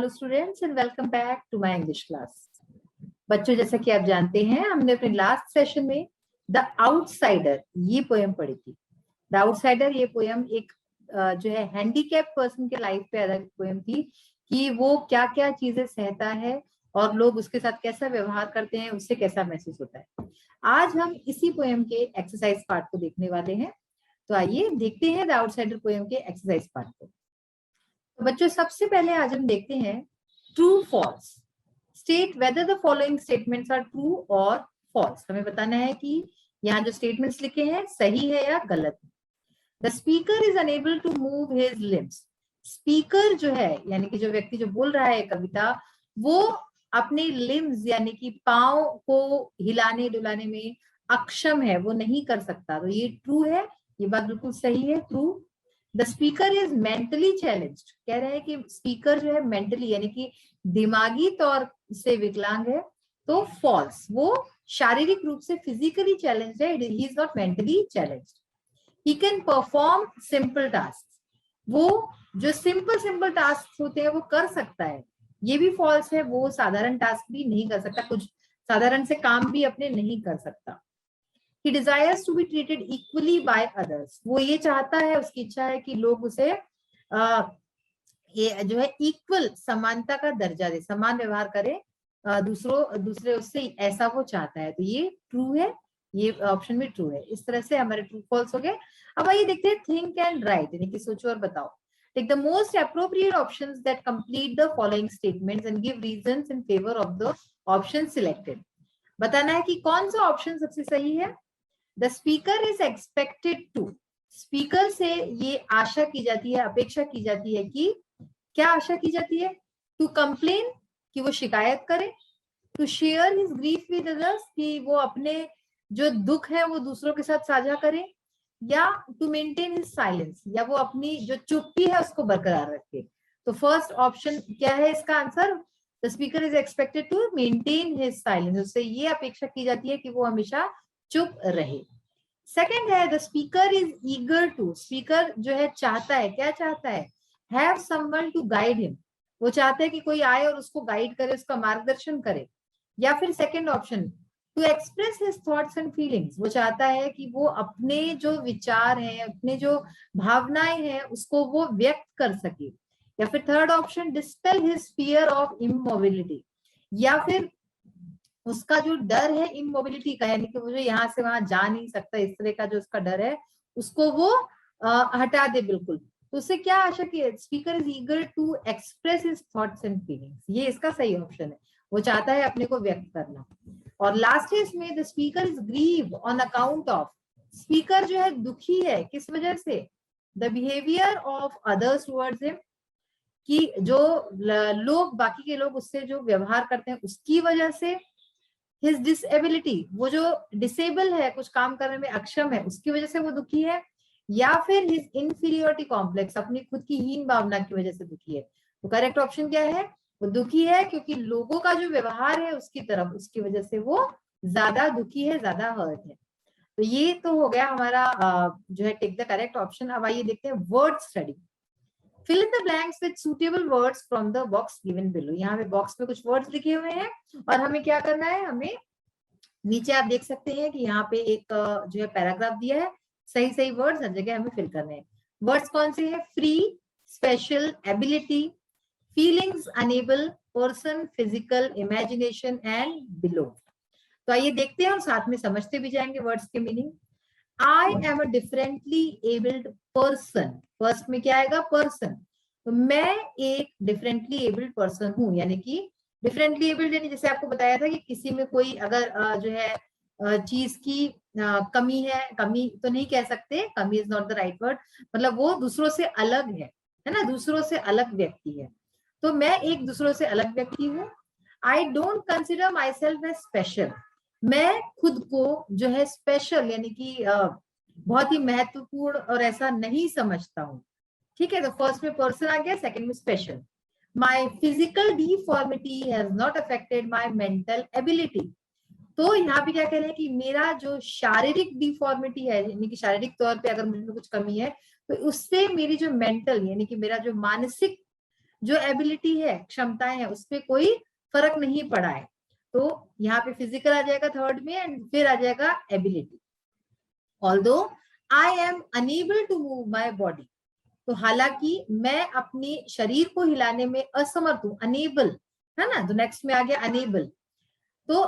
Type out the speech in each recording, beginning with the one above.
Hello students and welcome back to my English class. बच्चों, जैसा कि आप जानते हैं, हमने अपने लास्ट सेशन में द आउटसाइडर ये पोएम पढ़ी थी। द आउटसाइडर ये पोएम एक जो है हैंडीकैप पर्सन के लाइफ पे आधारित पोएम थी कि वो क्या क्या चीजें सहता है और लोग उसके साथ कैसा व्यवहार करते हैं, उससे कैसा महसूस होता है। आज हम इसी पोएम के एक्सरसाइज पार्ट को देखने वाले हैं। तो आइए देखते हैं द आउटसाइडर पोएम के एक्सरसाइज पार्ट को। तो बच्चों, सबसे पहले आज हम देखते हैं true false. State whether the following statements are true और फॉल्स। हमें बताना है कि यहाँ जो स्टेटमेंट्स लिखे हैं सही है या गलत है। The speaker is unable to move his limbs. Speaker जो है यानी कि जो व्यक्ति जो बोल रहा है कविता, वो अपने लिम्स यानी कि पांव को हिलाने डुलाने में अक्षम है, वो नहीं कर सकता। तो ये ट्रू है, ये बात बिल्कुल सही है, true. The speaker is mentally challenged. कह रहे हैं कि स्पीकर जो है मेंटली यानी कि दिमागी तौर से विकलांग है। तो फॉल्स, वो शारीरिक रूप से फिजिकली चैलेंज्ड है, he is not mentally challenged. He can perform simple task. वो जो सिंपल टास्क होते हैं वो कर सकता है, ये भी फॉल्स है। वो साधारण टास्क भी नहीं कर सकता, कुछ साधारण से काम भी अपने नहीं कर सकता। He desires to be treated equally by others. वो ये चाहता है, उसकी इच्छा है कि लोग उसे ये जो है इक्वल समानता का दर्जा दे, समान व्यवहार करे दूसरे उससे, ऐसा वो चाहता है। तो ये ट्रू है, ये ऑप्शन भी ट्रू है। इस तरह से हमारे ट्रू फॉल्स हो गए। अब आइए देखते हैं थिंक एंड राइट, यानी कि सोचो और बताओ। Take the most appropriate options that complete the following statements and give reasons in favour of the option selected. बताना है कि कौन सा ऑप्शन सबसे सही है। The speaker is expected to. Speaker से ये आशा की जाती है, अपेक्षा की जाती है कि, क्या आशा की जाती है? टू कंप्लेन, कि वो शिकायत करे। To share his grief with others, कि वो अपने जो दुख है वो दूसरों के साथ साझा करे। या टू मेंटेन हिज साइलेंस, या वो अपनी जो चुप्पी है उसको बरकरार रखे। तो फर्स्ट ऑप्शन क्या है इसका answer? The speaker is expected to maintain his silence. उससे ये अपेक्षा की जाती है कि वो हमेशा चुप रहे। सेकंड है the speaker is eager to. Speaker जो है चाहता है, क्या चाहता है? Have someone to guide him. वो चाहता है कि कोई आए और उसको गाइड करे, उसका मार्गदर्शन करे। या फिर second option, to express his thoughts and feelings. वो चाहता है कि वो अपने जो विचार हैं, अपने जो भावनाएं हैं, उसको वो व्यक्त कर सके। या फिर third option, dispel his fear of immobility. या फिर उसका जो डर है इमोबिलिटी का, यानी कि वो जो यहाँ से वहां जा नहीं सकता, इस तरह का जो उसका डर है, उसको वो हटा दे बिल्कुल। तो उससे क्या आशा की है? Speaker is eager to express his thoughts and feelings. ये इसका सही ऑप्शन है, वो चाहता है अपने को व्यक्त करना। और लास्ट है इसमें, the speaker is grieve on account of. Speaker जो है दुखी है, किस वजह से? The behaviour of others towards him, कि जो लोग, बाकी के लोग उससे जो व्यवहार करते हैं उसकी वजह से। हिज डिसेबिलिटी, वो जो डिसेबल है, कुछ काम करने में अक्षम है, उसकी वजह से वो दुखी है। या फिर हिज इंफीरियोरिटी कॉम्प्लेक्स, अपनी खुद की हीन भावना की वजह से दुखी है। तो करेक्ट ऑप्शन क्या है? वो दुखी है क्योंकि लोगों का जो व्यवहार है उसकी तरफ, उसकी वजह से वो ज्यादा दुखी है, ज्यादा हर्ट है। तो ये तो हो गया हमारा जो है टेक द करेक्ट ऑप्शन। अब आइए देखते हैं word study. Fill in the blanks with suitable words from the box given below। यहाँ पे बॉक्स में कुछ वर्ड्स लिखे हुए हैं और हमें क्या करना है, हमें नीचे आप देख सकते हैं कि यहाँ पे एक जो है पैराग्राफ दिया है, सही सही वर्ड्स हर जगह हमें फिल करने हैं। वर्ड्स कौन से हैं? Free, special, ability, feelings, unable, person, physical, imagination and below. तो आइए देखते हैं और साथ में समझते भी जाएंगे वर्ड्स के meaning. I am a differently abled person. First में क्या आएगा? पर्सन। तो मैं एक डिफरेंटली एबल्ड पर्सन हूं, यानी कि डिफरेंटली एबल्ड यानी जैसे आपको बताया था कि किसी में कोई अगर जो है चीज की कमी है, कमी तो नहीं कह सकते, कमी is not the right word, मतलब वो दूसरों से अलग है ना, दूसरों से अलग व्यक्ति है। तो मैं एक दूसरों से अलग व्यक्ति हूँ। I don't consider myself as special. मैं खुद को जो है स्पेशल यानी कि बहुत ही महत्वपूर्ण और ऐसा नहीं समझता हूँ। ठीक है, तो फर्स्ट में पर्सन आ गया, सेकंड में special. My physical deformity has not affected my mental ability. तो यहाँ पे क्या कह रहे हैं कि मेरा जो शारीरिक डिफॉर्मिटी है, यानी कि शारीरिक तौर पे अगर मुझे कुछ कमी है, तो उससे मेरी जो मेंटल यानी कि मेरा जो मानसिक जो एबिलिटी है, क्षमताएं हैं, उस पर कोई फर्क नहीं पड़ा है। तो यहाँ पे फिजिकल आ जाएगा थर्ड में, एंड फिर आ जाएगा ability. Although I am unable to move my body, तो हालांकि मैं अपने शरीर को हिलाने में असमर्थ हूँ, अनेबल है ना, तो नेक्स्ट में आ गया अनेबल। तो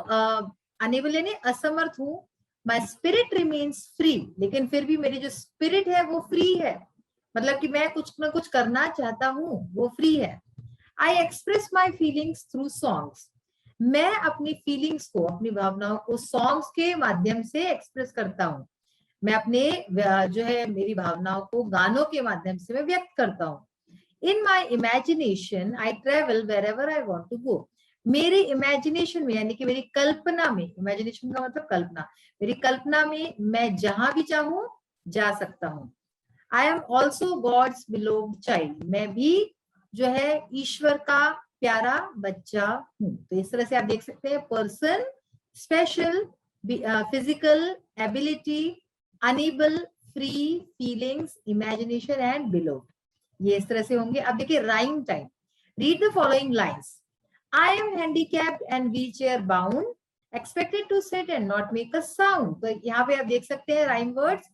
अनेबल यानी असमर्थ हूँ। माई स्पिरिट रिमेन्स फ्री, लेकिन फिर भी मेरी जो स्पिरिट है वो फ्री है, मतलब कि मैं कुछ ना कुछ करना चाहता हूँ, वो फ्री है। I express my feelings through songs, मैं अपनी फीलिंग्स को, अपनी भावनाओं को सॉन्ग्स के माध्यम से एक्सप्रेस करता हूँ। मैं अपने जो है मेरी भावनाओं को गानों के माध्यम से मैं व्यक्त करता हूँ। In my imagination I travel wherever I want to go, मेरे इमेजिनेशन में यानी कि मेरी कल्पना में, इमेजिनेशन का मतलब कल्पना, मेरी कल्पना में मैं जहां भी चाहूं जा सकता हूँ। I am also God's beloved child, मैं भी जो है ईश्वर का प्यारा बच्चा हूँ। तो इस तरह से आप देख सकते हैं person, special, physical, ability, enable, free, feelings, imagination and beloved, ये इस तरह से होंगे। अब देखिए rhyme time. Read the following lines. I am handicapped and wheelchair bound, expected to sit and not make a sound. तो यहाँ पे आप देख सकते हैं rhyme words,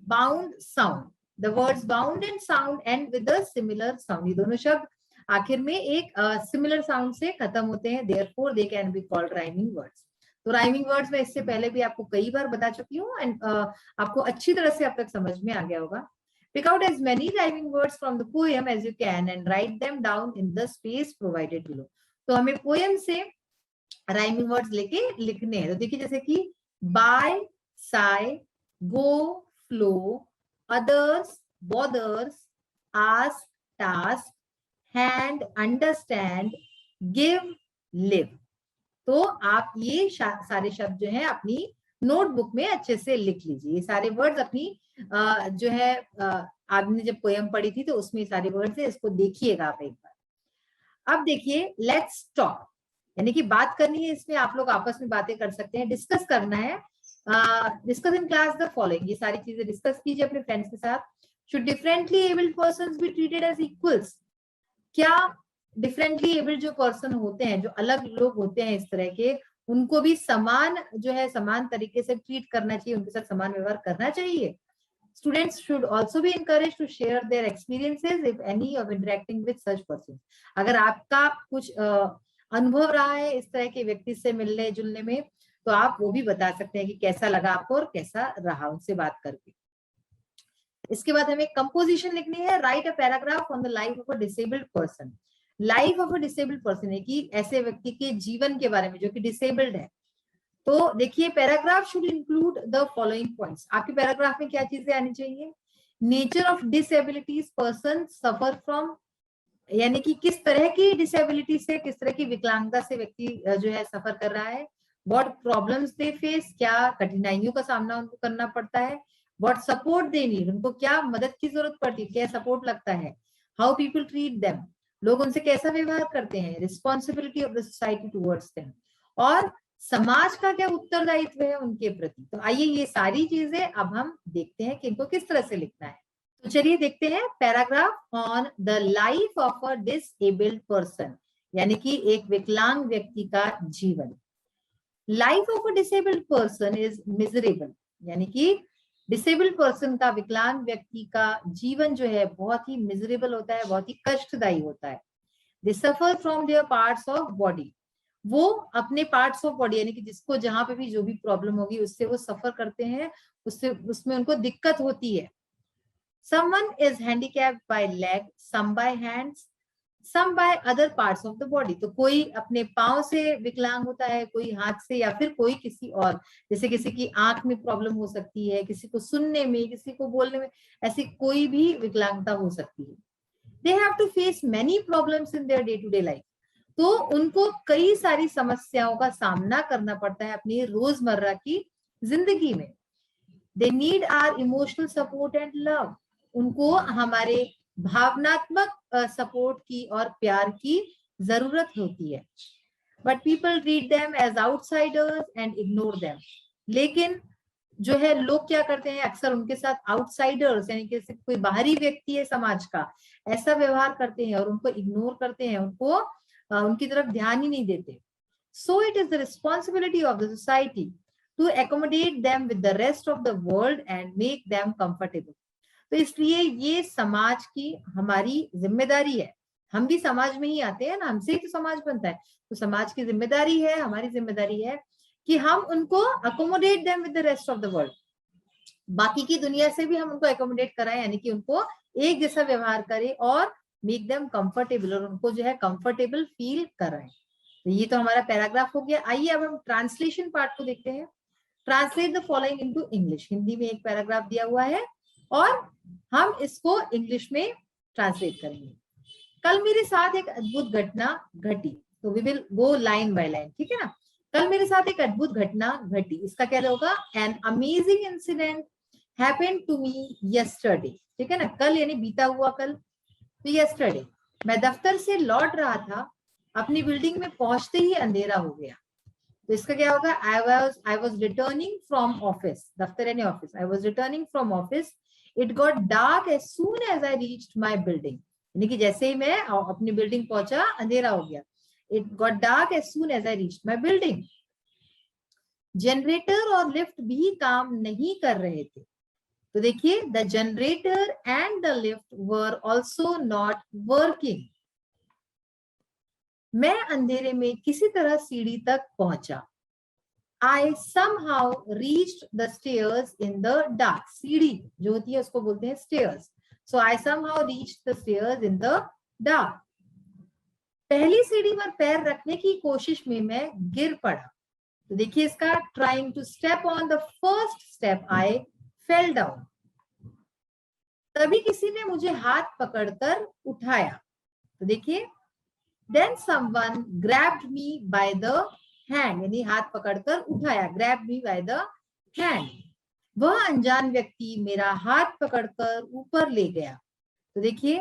bound, sound. The words bound and sound and with a similar sound, ये दोनों शब्द आखिर में एक सिमिलर साउंड से खत्म होते हैं, therefore they can be called rhyming words. तो राइमिंग वर्ड्स में इससे पहले भी आपको कई बार बता चुकी हूँ, एंड आपको अच्छी तरह से अब तक समझ में आ गया होगा। Pick out as many rhyming words from the poem as you can and write them down in the space provided below. तो हमें poem से rhyming words लेके लिखने हैं। तो देखिए जैसे कि buy, sigh, go, flow, others, bothers, ask, task, hand, understand, give, live। तो आप ये सारे शब्द जो है अपनी नोटबुक में अच्छे से लिख लीजिए। ये सारे वर्ड्स अपनी जो है आपने जब पोयम पढ़ी थी तो उसमें सारे वर्ड्स है, इसको देखिएगा आप एक बार। अब देखिए लेट्स टॉक, यानी कि बात करनी है, इसमें आप लोग आपस में बातें कर सकते हैं, डिस्कस करना है। Discuss in class the following, ये सारी चीजें डिस्कस कीजिए अपने फ्रेंड्स के साथ। Should differently abled persons be treated as equals, क्या डिफरेंटली एबल्ड जो पर्सन होते हैं, जो अलग लोग होते हैं इस तरह के, उनको भी समान जो है समान तरीके से ट्रीट करना चाहिए, उनके साथ समान व्यवहार करना चाहिए। Students should also be encouraged to share their experiences if any of interacting with such persons. अगर आपका कुछ अनुभव रहा है इस तरह के व्यक्ति से मिलने जुलने में, तो आप वो भी बता सकते हैं कि कैसा लगा आपको और कैसा रहा उनसे बात करके। इसके बाद हमें कंपोजिशन लिखनी है। Right a paragraph on the life of a disabled person. Life of a disabled person है कि ऐसे व्यक्ति के जीवन के बारे में जो कि डिसेबल्ड है। तो देखिए paragraph should include the following points. आपके पैराग्राफ में क्या चीजें आनी चाहिए? Nature of disabilities person suffer from, यानी कि किस तरह की डिसेबिलिटी से, किस तरह की विकलांगता से व्यक्ति जो है सफर कर रहा है। व्हाट प्रॉब्लम्स दे फेस, क्या कठिनाइयों का सामना उनको करना पड़ता है। व्हाट सपोर्ट दे नीड, उनको क्या मदद की जरूरत पड़ती है, क्या सपोर्ट लगता है। हाउ पीपल ट्रीट देम, लोग उनसे कैसा व्यवहार करते हैं। Responsibility of the society towards them, और समाज का क्या उत्तरदायित्व है उनके प्रति। तो आइए ये सारी चीजें अब हम देखते हैं कि इनको किस तरह से लिखना है। तो चलिए देखते हैं paragraph on the life of a disabled person, यानी कि एक विकलांग व्यक्ति का जीवन। Life of a disabled person is miserable, यानी कि डिसेबल्ड पर्सन का, विकलांग व्यक्ति का जीवन जो है बहुत ही मिजरेबल होता है, बहुत ही कष्टदायी होता है। They suffer from their parts of body, वो अपने पार्ट्स ऑफ बॉडी यानी कि जिसको जहां पे भी जो भी प्रॉब्लम होगी उससे वो सफर करते हैं, उससे उसमें उनको दिक्कत होती है। Someone is handicapped by leg, some by hands, some by other parts of the body। तो कोई अपने पांव से विकलांग होता है, कोई हाथ से, या फिर कोई किसी और, जैसे किसी की आंख में प्रॉब्लम हो सकती है, किसी को सुनने में, किसी को बोलने में, ऐसी कोई भी विकलांगता हो सकती है। They have to face many problems in their day-to-day life। तो उनको कई सारी समस्याओं का सामना करना पड़ता है अपनी रोजमर्रा की जिंदगी में। They need our emotional support and love। उनको हमारे भावनात्मक सपोर्ट की और प्यार की जरूरत होती है। But people treat them as outsiders and ignore them। लेकिन जो है लोग क्या करते हैं, अक्सर उनके साथ आउटसाइडर्स यानी कि कोई बाहरी व्यक्ति है समाज का, ऐसा व्यवहार करते हैं और उनको इग्नोर करते हैं, उनको उनकी तरफ ध्यान ही नहीं देते. So it is the responsibility of the society to accommodate them with the rest of the world and make them comfortable. तो इसलिए ये समाज की हमारी जिम्मेदारी है. हम भी समाज में ही आते हैं ना, हमसे ही तो समाज बनता है. तो समाज की जिम्मेदारी है, हमारी जिम्मेदारी है कि हम उनको accommodate them with the rest of the world. बाकी की दुनिया से भी हम उनको एकोमोडेट कराएं, यानी कि उनको एक जैसा व्यवहार करें और मेक देम कंफर्टेबल, और उनको जो है कंफर्टेबल फील कराएं. तो ये तो हमारा पैराग्राफ हो गया. आइए अब हम ट्रांसलेशन पार्ट को देखते हैं. Translate the following into English. Hindi में एक पैराग्राफ दिया हुआ है और हम इसको इंग्लिश में ट्रांसलेट करेंगे. कल मेरे साथ एक अद्भुत घटना घटी. तो we will go line by line, ठीक है ना. कल मेरे साथ एक अद्भुत घटना घटी, इसका क्या होगा, an amazing incident happened to me yesterday. ठीक है ना, कल यानी बीता हुआ कल. तो यस्टरडे मैं दफ्तर से लौट रहा था, अपनी बिल्डिंग में पहुंचते ही अंधेरा हो गया. तो इसका क्या होगा, I was returning from office. दफ्तर यानी office. I was returning from office. It got dark as soon as I reached my building. यानी कि जैसे ही मैं अपनी बिल्डिंग पहुंचा अंधेरा हो गया. It got dark as soon as I reached my building. Generator और लिफ्ट भी काम नहीं कर रहे थे. तो देखिए, the generator and the lift were also not working. मैं अंधेरे में किसी तरह सीढ़ी तक पहुंचा. I somehow reached the stairs in the dark. सीढ़ी जो होती है उसको बोलते हैं stairs. So I somehow reached the stairs in the dark. पहली सीढ़ी पर पैर रखने की कोशिश में मैं गिर पड़ा. तो देखिए इसका, trying to step on the first step I fell down. तभी किसी ने मुझे हाथ पकड़कर उठाया. तो देखिए, then someone grabbed me by the hand, यानी हाथ पकड़कर उठाया. Grab me by the hand. वह अनजान व्यक्ति मेरा हाथ पकड़कर ऊपर ले गया. तो देखिए,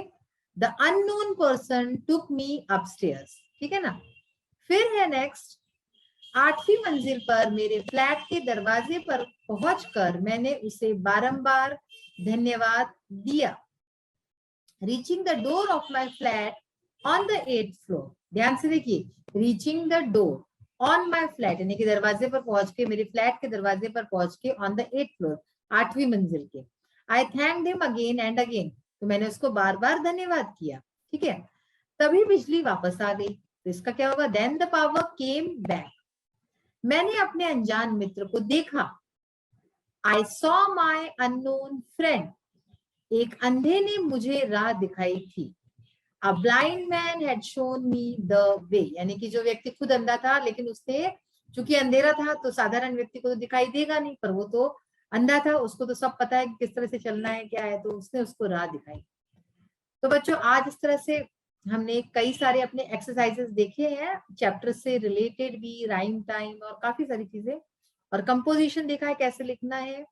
the unknown person took me upstairs. ठीक है ना. फिर है नेक्स्ट, 8वीं मंजिल पर मेरे फ्लैट के दरवाजे पर पहुंचकर मैंने उसे बारंबार धन्यवाद दिया. Reaching the door of my flat on the 8th floor. ध्यान से देखिए, reaching the door on my flat यानी कि दरवाजे पर पहुंच के, मेरे फ्लैट के दरवाजे पर पहुंच के, ऑन द 8th फ्लोर 8वीं मंजिल के. I thanked him again and again. तो मैंने उसको बार बार धन्यवाद किया. ठीक है. तभी बिजली वापस आ गई. तो इसका क्या होगा, then the power came back. मैंने अपने अनजान मित्र को देखा. I saw my unknown friend. एक अंधे ने मुझे राह दिखाई थी. A blind man had shown me the way. यानी कि जो व्यक्ति खुद अंधा था, लेकिन उसने, चूंकि अंधेरा था तो साधारण व्यक्ति को तो दिखाई देगा नहीं, पर वो तो अंधा था, उसको तो सब पता है कि किस तरह से चलना है, क्या है, तो उसने उसको राह दिखाई. तो बच्चों, आज इस तरह से हमने कई सारे अपने एक्सरसाइजेस देखे हैं, चैप्टर से रिलेटेड भी, राइम टाइम और काफी सारी चीजें, और कंपोजिशन देखा है कैसे लिखना है.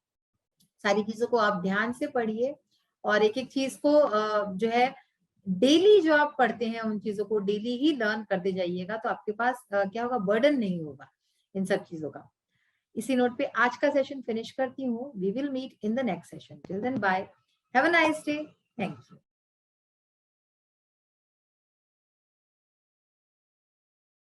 सारी चीजों को आप ध्यान से पढ़िए और एक एक चीज को जो है डेली जो आप पढ़ते हैं उन चीजों को डेली ही लर्न करते जाइएगा. तो आपके पास क्या होगा, बर्डन नहीं होगा इन सब चीजों का. इसी नोट पे आज का सेशन फिनिश करती हूँ. We will meet in the next session. Till then bye. Have a nice day. Thank you.